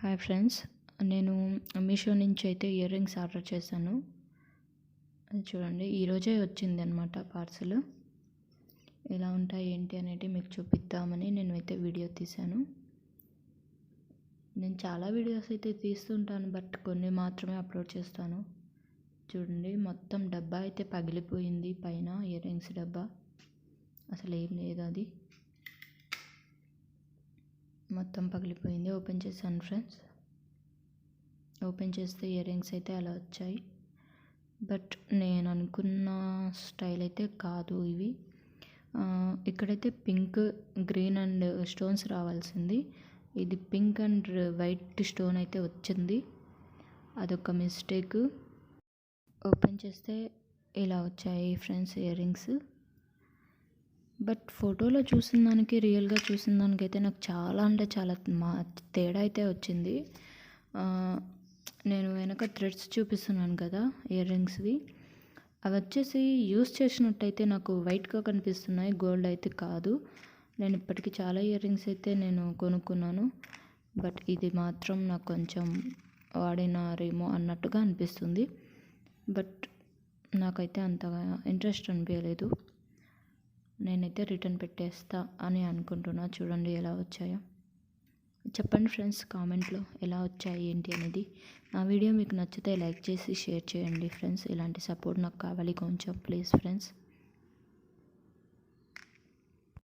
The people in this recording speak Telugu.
హాయ్ ఫ్రెండ్స్, నేను మీషో నుంచి అయితే ఇయర్ రింగ్స్ ఆర్డర్ చేశాను. అది చూడండి, ఈరోజే వచ్చింది అనమాట పార్సల్. ఎలా ఉంటాయి ఏంటి అనేది మీకు చూపిద్దామని నేను అయితే వీడియో తీశాను. నేను చాలా వీడియోస్ అయితే తీస్తుంటాను, బట్ కొన్ని మాత్రమే అప్లోడ్ చేస్తాను. చూడండి, మొత్తం డబ్బా అయితే పగిలిపోయింది. పైన ఇయర్ రింగ్స్ డబ్బా అసలు ఏం లేదు, అది మొత్తం పగిలిపోయింది. ఓపెన్ చేశాను ఫ్రెండ్స్. ఓపెన్ చేస్తే ఇయర్ రింగ్స్ అయితే అలా వచ్చాయి. బట్ నేను అనుకున్న స్టైల్ అయితే కాదు ఇవి. ఇక్కడైతే పింక్, గ్రీన్ అండ్ స్టోన్స్ రావాల్సింది. ఇది పింక్ అండ్ వైట్ స్టోన్ అయితే వచ్చింది. అదొక మిస్టేక్. ఓపెన్ చేస్తే ఇలా వచ్చాయి ఫ్రెండ్స్ ఇయర్ రింగ్స్. బట్ ఫోటోలో చూసిన దానికి రియల్గా చూసిన దానికైతే నాకు చాలా అంటే చాలా తేడా అయితే వచ్చింది. నేను వెనక థ్రెడ్స్ చూపిస్తున్నాను కదా ఇయర్ రింగ్స్వి, అవి వచ్చేసి యూస్ చేసినట్టయితే నాకు వైట్గా కనిపిస్తున్నాయి, గోల్డ్ అయితే కాదు. నేను ఇప్పటికీ చాలా ఇయర్ రింగ్స్ అయితే నేను కొనుక్కున్నాను, బట్ ఇది మాత్రం నాకు కొంచెం వాడినారేమో అన్నట్టుగా అనిపిస్తుంది. బట్ నాకైతే అంతగా ఇంట్రెస్ట్ అనిపించలేదు. నేనైతే రిటర్న్ పెట్టేస్తా అని అనుకుంటున్నా. చూడండి ఎలా వచ్చాయో. చెప్పండి ఫ్రెండ్స్ కామెంట్లో ఎలా వచ్చాయి ఏంటి అనేది. నా వీడియో మీకు నచ్చితే లైక్ చేసి షేర్ చేయండి ఫ్రెండ్స్. ఇలాంటి సపోర్ట్ నాకు కావాలి కొంచెం, ప్లీజ్ ఫ్రెండ్స్.